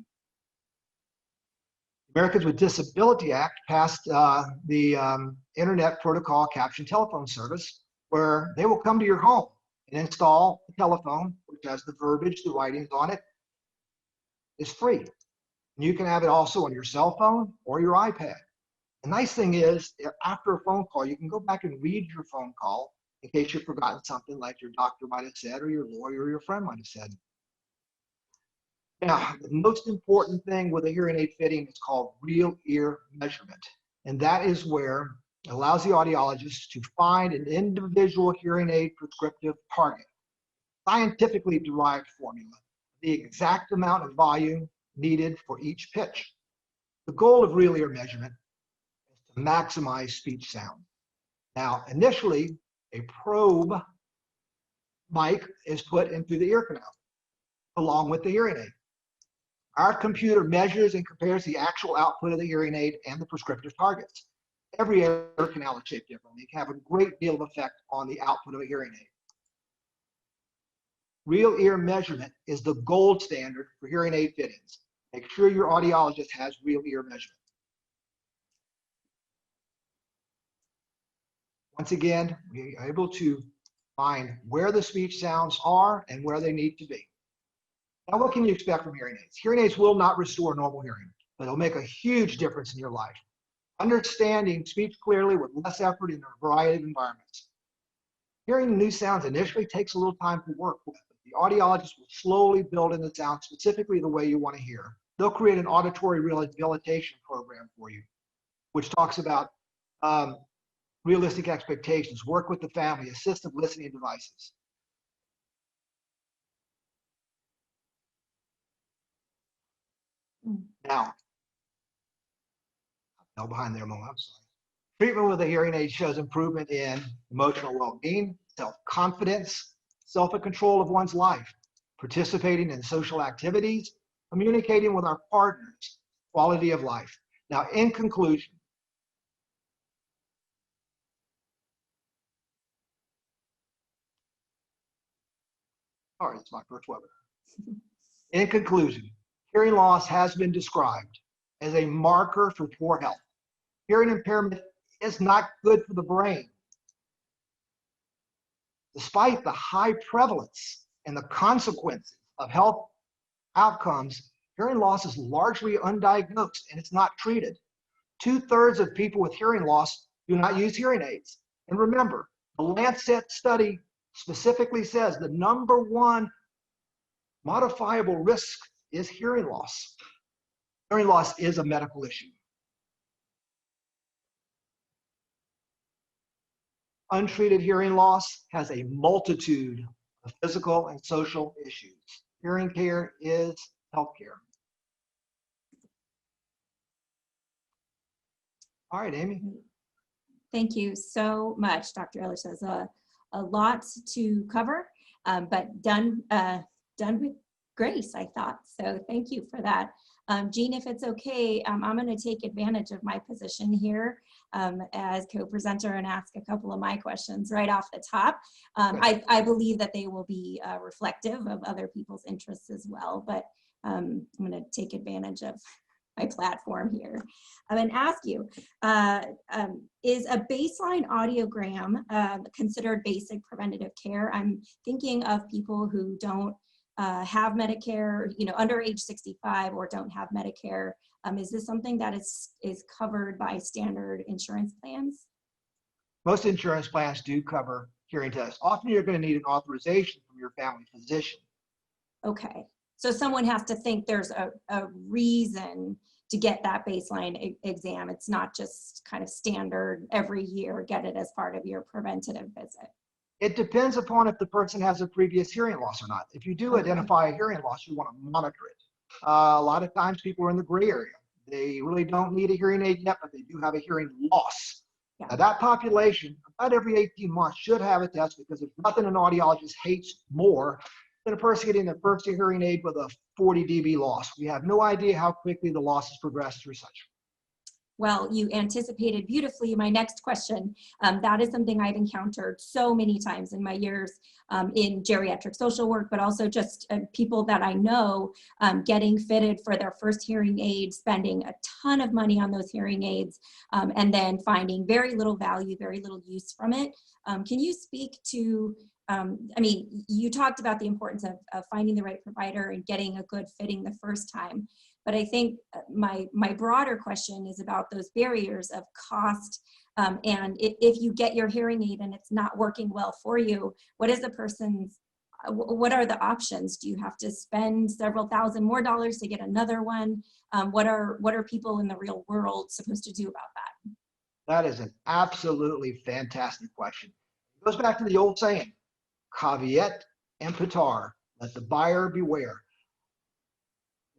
Americans with Disability Act passed the Internet Protocol Caption Telephone Service, where they will come to your home and install a telephone, which has the verbiage, the writings on it. It's free. And you can have it also on your cell phone or your iPad. The nice thing is, after a phone call, you can go back and read your phone call in case you've forgotten something like your doctor might have said or your lawyer or your friend might have said. Now, the most important thing with a hearing aid fitting is called real ear measurement. And that is where it allows the audiologist to find an individual hearing aid prescriptive target, scientifically derived formula, the exact amount of volume needed for each pitch. The goal of real ear measurement is to maximize speech sound. Now, initially, a probe mic is put into the ear canal along with the hearing aid. Our computer measures and compares the actual output of the hearing aid and the prescriptive targets. Every ear canal is shaped differently. It can have a great deal of effect on the output of a hearing aid. Real ear measurement is the gold standard for hearing aid fittings. Make sure your audiologist has real ear measurement. Once again, we are able to find where the speech sounds are and where they need to be. Now, what can you expect from hearing aids? Hearing aids will not restore normal hearing, but it'll make a huge difference in your life. Understanding speech clearly with less effort in a variety of environments. Hearing new sounds initially takes a little time to work with, but the audiologist will slowly build in the sound specifically the way you want to hear. They'll create an auditory rehabilitation program for you, which talks about realistic expectations, work with the family, assistive listening devices. Now, I fell behind there a moment, I'm sorry. Treatment with a hearing aid shows improvement in emotional well-being, self-confidence, self-control of one's life, participating in social activities, communicating with our partners, quality of life. Now, in conclusion, sorry, it's my first webinar. In conclusion, hearing loss has been described as a marker for poor health. Hearing impairment is not good for the brain. Despite the high prevalence and the consequences of health outcomes, hearing loss is largely undiagnosed and it's not treated. 2/3 of people with hearing loss do not use hearing aids. And remember, the Lancet study specifically says the #1 modifiable risk is hearing loss. Hearing loss is a medical issue. Untreated hearing loss has a multitude of physical and social issues. Hearing care is healthcare. All right, Amy. Thank you so much, Dr. Ilich. There's a lot to cover, but done with grace, I thought. So thank you for that. Jean, if it's okay, I'm going to take advantage of my position here as co-presenter and ask a couple of my questions right off the top. I believe that they will be reflective of other people's interests as well, but I'm going to take advantage of platform here and ask you, is a baseline audiogram considered basic preventative care? I'm thinking of people who don't have Medicare, under age 65 or don't have Medicare. Is this something that is covered by standard insurance plans? Most insurance plans do cover hearing tests. Often you're going to need an authorization from your family physician. Okay, so someone has to think there's a reason to get that baseline exam. It's not just kind of standard every year, get it as part of your preventative visit. It depends upon if the person has a previous hearing loss or not. If you do identify a hearing loss, you want to monitor it. A lot of times people are in the gray area. They really don't need a hearing aid yet, but they do have a hearing loss. Yeah. Now that population, about every 18 months, should have a test, because there's nothing an audiologist hates more than a person getting their first hearing aid with a 40 dB loss. We have no idea how quickly the losses progress through such. Well, you anticipated beautifully my next question. That is something I've encountered so many times in my years in geriatric social work, but also just people that I know getting fitted for their first hearing aid, spending a ton of money on those hearing aids, and then finding very little value, very little use from it. Can you speak to, I mean, you talked about the importance of finding the right provider and getting a good fitting the first time. But I think my broader question is about those barriers of cost. And if you get your hearing aid and it's not working well for you, what are the options? Do you have to spend several thousand more dollars to get another one? What are people in the real world supposed to do about that? That is an absolutely fantastic question. It goes back to the old saying, caveat emptor, let the buyer beware.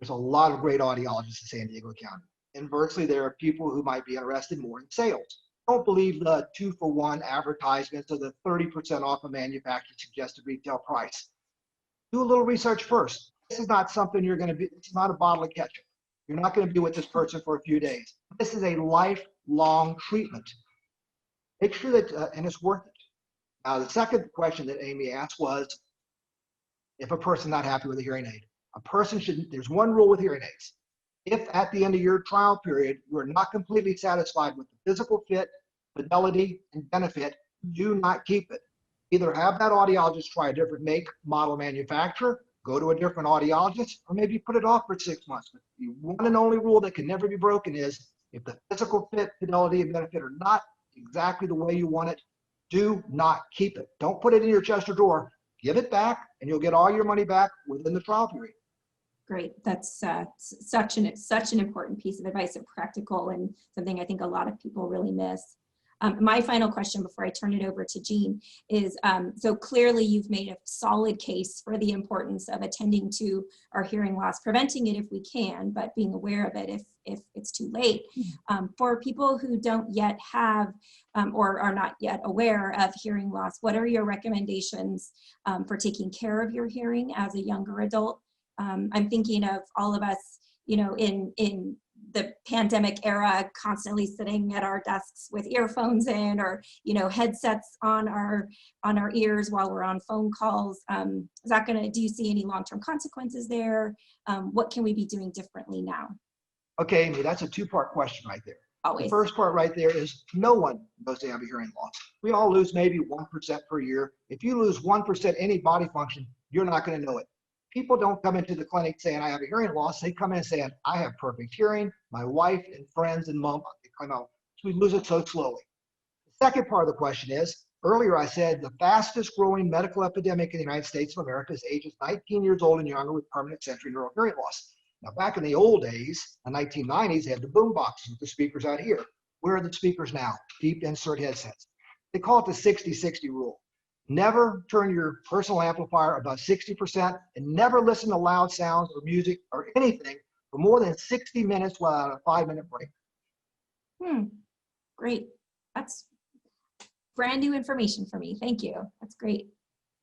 There's a lot of great audiologists in San Diego County. Inversely, there are people who might be interested more in sales. Don't believe the 2-for-1 advertisements or the 30% off a manufacturer's suggested retail price. Do a little research first. This is not something you're going to be, it's not a bottle of ketchup. You're not going to be with this person for a few days. This is a lifelong treatment. Make sure that, and it's worth it. The second question that Amy asked was, if a person's not happy with a hearing aid. A person should, there's one rule with hearing aids. If at the end of your trial period, you are not completely satisfied with the physical fit, fidelity, and benefit, do not keep it. Either have that audiologist try a different make, model, manufacturer, go to a different audiologist, or maybe put it off for 6 months. But the one and only rule that can never be broken is, if the physical fit, fidelity, and benefit are not exactly the way you want it, do not keep it. Don't put it in your chest or drawer. Give it back, and you'll get all your money back within the trial period. Great. That's such an important piece of advice, and practical, and something I think a lot of people really miss. My final question before I turn it over to Jean is, so clearly you've made a solid case for the importance of attending to our hearing loss, preventing it if we can, but being aware of it if it's too late. For people who don't yet have or are not yet aware of hearing loss, what are your recommendations for taking care of your hearing as a younger adult? I'm thinking of all of us, in the pandemic era, constantly sitting at our desks with earphones in, or headsets on our ears while we're on phone calls. Is that do you see any long-term consequences there? What can we be doing differently now? Okay, Amy, that's a two-part question right there. Always. The first part right there is, no one knows they have a hearing loss. We all lose maybe 1% per year. If you lose 1% any body function, you're not going to know it. People don't come into the clinic saying, I have a hearing loss. They come in saying, I have perfect hearing. My wife and friends and mom, they come out. So we lose it so slowly. The second part of the question is, earlier I said the fastest growing medical epidemic in the United States of America is ages 19 years old and younger with permanent sensory neural hearing loss. Now, back in the old days, the 1990s, they had the boom boxes with the speakers out here. Where are the speakers now? Deep insert headsets. They call it the 60-60 rule. Never turn your personal amplifier above 60%, and never listen to loud sounds or music or anything for more than 60 minutes without a 5-minute break. Great. That's brand new information for me. Thank you. That's great.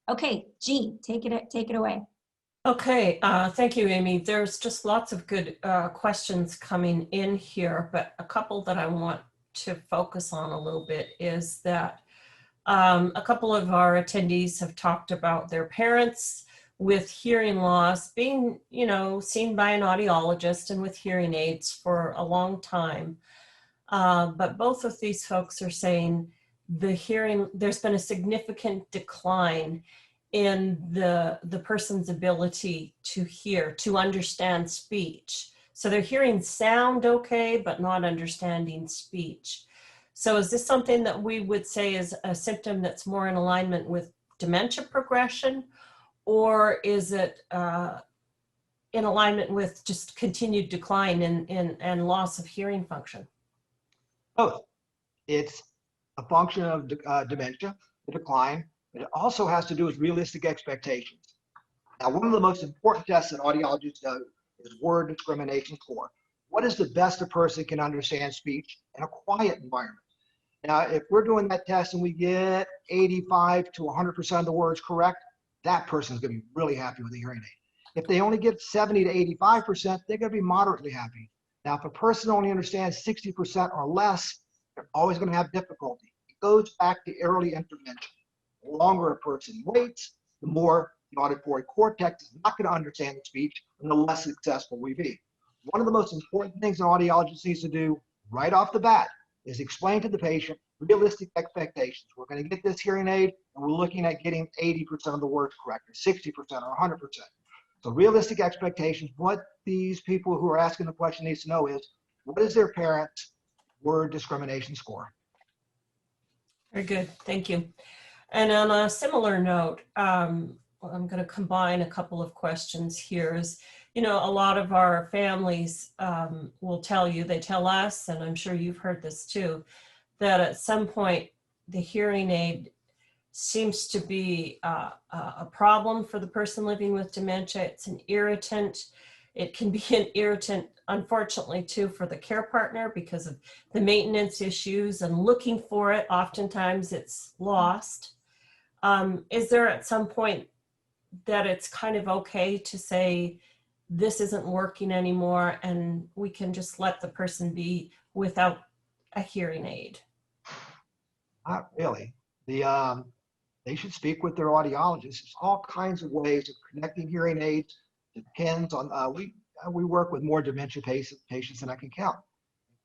Okay, Jean, take it away. Okay, thank you, Amy. There's just lots of good questions coming in here, but a couple that I want to focus on a little bit is that a couple of our attendees have talked about their parents with hearing loss, being, you know, seen by an audiologist and with hearing aids for a long time. But both of these folks are saying there's been a significant decline in the person's ability to hear, to understand speech. So they're hearing sound okay, but not understanding speech. So is this something that we would say is a symptom that's more in alignment with dementia progression, or is it in alignment with just continued decline and loss of hearing function? Both. It's a function of dementia, the decline, but it also has to do with realistic expectations. Now, one of the most important tests that audiologists do is word discrimination score. What is the best a person can understand speech in a quiet environment? Now, if we're doing that test and we get 85 to 100% of the words correct, that person's going to be really happy with the hearing aid. If they only get 70 to 85%, they're going to be moderately happy. Now, if a person only understands 60% or less, they're always going to have difficulty. It goes back to early intervention. The longer a person waits, the more the auditory cortex is not going to understand the speech, and the less successful we be. One of the most important things an audiologist needs to do right off the bat is explain to the patient realistic expectations. We're going to get this hearing aid, and we're looking at getting 80% of the words correct, or 60% or 100%. So realistic expectations, what these people who are asking the question needs to know is, what is their parents' word discrimination score? Very good, thank you. And on a similar note, I'm going to combine a couple of questions here. Is, you know, a lot of our families will tell you, they tell us, and I'm sure you've heard this too, that at some point the hearing aid seems to be a problem for the person living with dementia. It's an irritant. It can be an irritant, unfortunately, too, for the care partner because of the maintenance issues and looking for it. Oftentimes it's lost. Is there at some point that it's kind of okay to say, this isn't working anymore and we can just let the person be without a hearing aid? Not really. They should speak with their audiologist. There's all kinds of ways of connecting hearing aids. Depends on, we work with more dementia patients than I can count.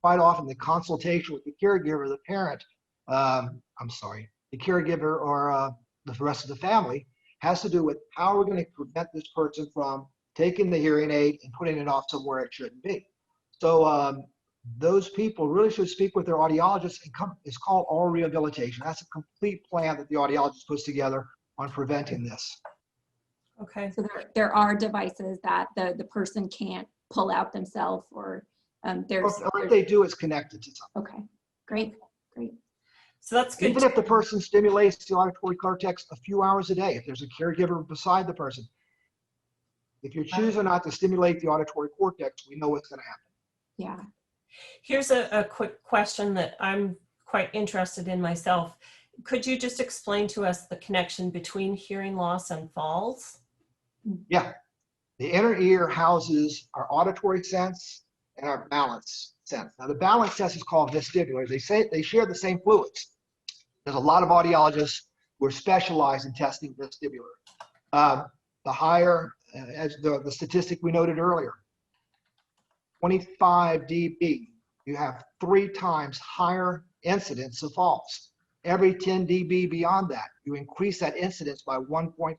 Quite often the consultation with the caregiver, the parent, the caregiver or the rest of the family has to do with how we're going to prevent this person from taking the hearing aid and putting it off somewhere it shouldn't be. So those people really should speak with their audiologist. It's called oral rehabilitation. That's a complete plan that the audiologist puts together on preventing this. Okay. So there are devices that the person can't pull out themselves, or What they do is connect it to something. Okay, great. So that's good. Even if the person stimulates the auditory cortex a few hours a day, if there's a caregiver beside the person, if you're choosing not to stimulate the auditory cortex, we know what's going to happen. Yeah. Here's a quick question that I'm quite interested in myself. Could you just explain to us the connection between hearing loss and falls? Yeah. The inner ear houses our auditory sense and our balance sense. Now, the balance sense is called vestibular. They share the same fluids. There's a lot of audiologists who are specialized in testing vestibular. The higher, as the statistic we noted earlier, 25 dB, you have 3 times higher incidence of falls. Every 10 dB beyond that, you increase that incidence by 1.4.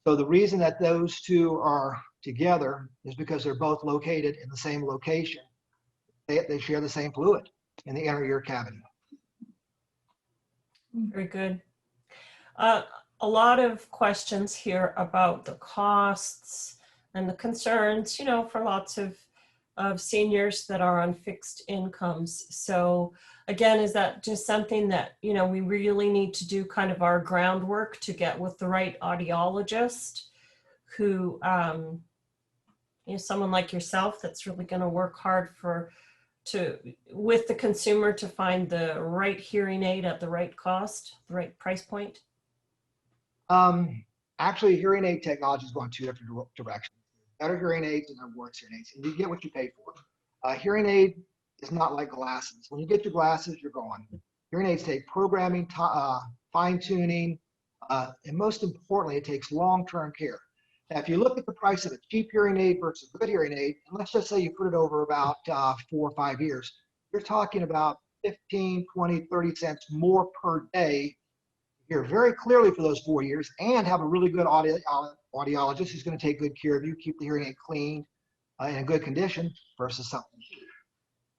So the reason that those two are together is because they're both located in the same location. They share the same fluid in the inner ear cavity. Very good. A lot of questions here about the costs and the concerns, you know, for lots of seniors that are on fixed incomes. So again, is that just something that, you know, we really need to do kind of our groundwork to get with the right audiologist who, you know, someone like yourself that's really going to work hard with the consumer to find the right hearing aid at the right cost, the right price point? Actually, hearing aid technology is going 2 different directions. Better hearing aids and worse hearing aids, and you get what you pay for. Hearing aid is not like glasses. When you get your glasses, you're gone. Hearing aids take programming, fine-tuning, And most importantly, it takes long-term care. Now, if you look at the price of a cheap hearing aid versus a good hearing aid, and let's just say you put it over about 4 or 5 years, you're talking about 15, 20, 30 cents more per day. Hear very clearly for those 4 years and have a really good audiologist who's going to take good care of you, keep the hearing aid clean in good condition versus something.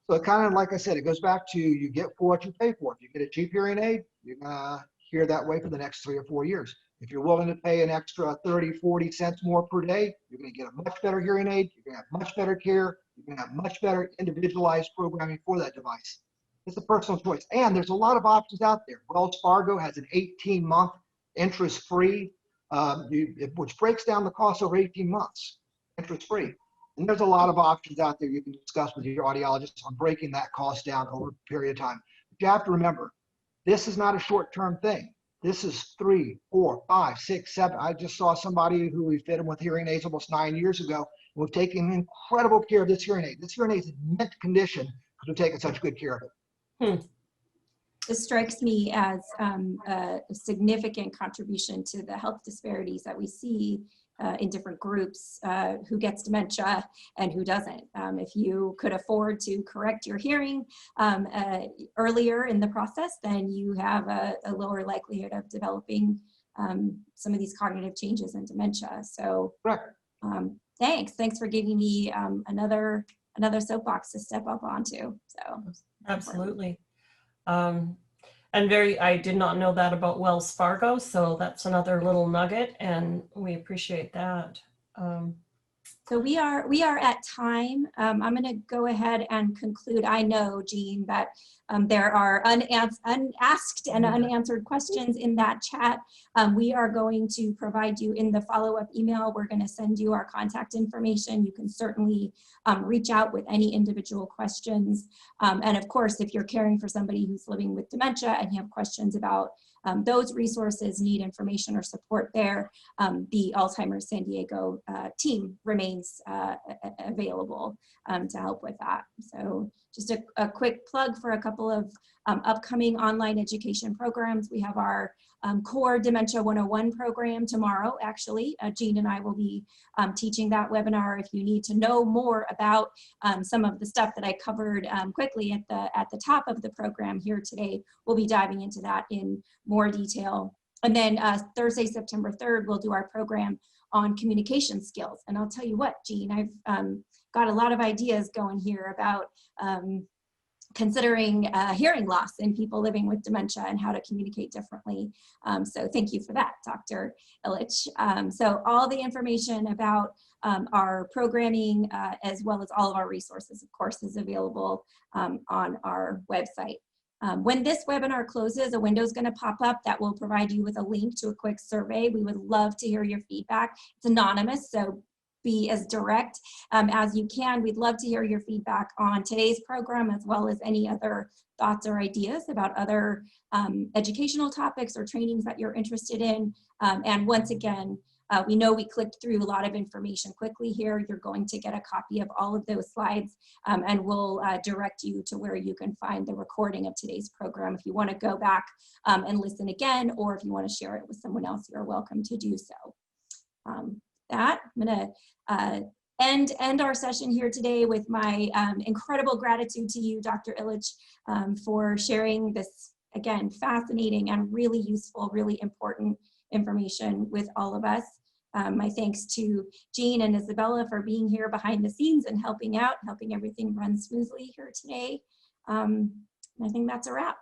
So it kind of, like I said, it goes back to you get for what you pay for. If you get a cheap hearing aid, you're going to hear that way for the next 3 or 4 years. If you're willing to pay an extra 30, 40 cents more per day, you're going to get a much better hearing aid. You're going to have much better care. You're going to have much better individualized programming for that device. It's a personal choice. And there's a lot of options out there. Wells Fargo has an 18-month interest-free, which breaks down the cost over 18 months, interest-free. And there's a lot of options out there you can discuss with your audiologist on breaking that cost down over a period of time. But you have to remember, this is not a short-term thing. This is 3, 4, 5, 6, 7. I just saw somebody who we fit him with hearing aids almost 9 years ago. We've taken incredible care of this hearing aid. This hearing aid is in mint condition because we've taken such good care of it. This strikes me as a significant contribution to the health disparities that we see in different groups, who gets dementia and who doesn't. If you could afford to correct your hearing earlier in the process, then you have a lower likelihood of developing some of these cognitive changes in dementia. So thanks for giving me another soapbox to step up onto. So absolutely. And I did not know that about Wells Fargo, so that's another little nugget, and we appreciate that. So we are at time. I'm going to go ahead and conclude. I know, Jean, that there are unasked and unanswered questions in that chat. We are going to provide you in the follow-up email. We're going to send you our contact information. You can certainly reach out with any individual questions. And of course, if you're caring for somebody who's living with dementia and you have questions about those resources, need information or support there, the Alzheimer's San Diego team remains available to help with that. So just a quick plug for a couple of upcoming online education programs. We have our core Dementia 101 program tomorrow, actually. Jean and I will be teaching that webinar. If you need to know more about some of the stuff that I covered quickly at the top of the program here today, we'll be diving into that in more detail. And then Thursday, September 3rd, we'll do our program on communication skills. And I'll tell you what, Jean, I've got a lot of ideas going here about considering hearing loss in people living with dementia and how to communicate differently. So thank you for that, Dr. Ilich. So all the information about our programming, as well as all of our resources, of course, is available on our website. When this webinar closes, a window is going to pop up that will provide you with a link to a quick survey. We would love to hear your feedback. It's anonymous, so be as direct as you can. We'd love to hear your feedback on today's program, as well as any other thoughts or ideas about other educational topics or trainings that you're interested in. And once again, we know we clicked through a lot of information quickly here. You're going to get a copy of all of those slides, and we'll direct you to where you can find the recording of today's program. If you want to go back and listen again, or if you want to share it with someone else, you're welcome to do so. I'm going to end our session here today with my incredible gratitude to you, Dr. Ilich, for sharing this, again, fascinating and really useful, really important information with all of us. My thanks to Jean and Isabella for being here behind the scenes and helping out, helping everything run smoothly here today. I think that's a wrap.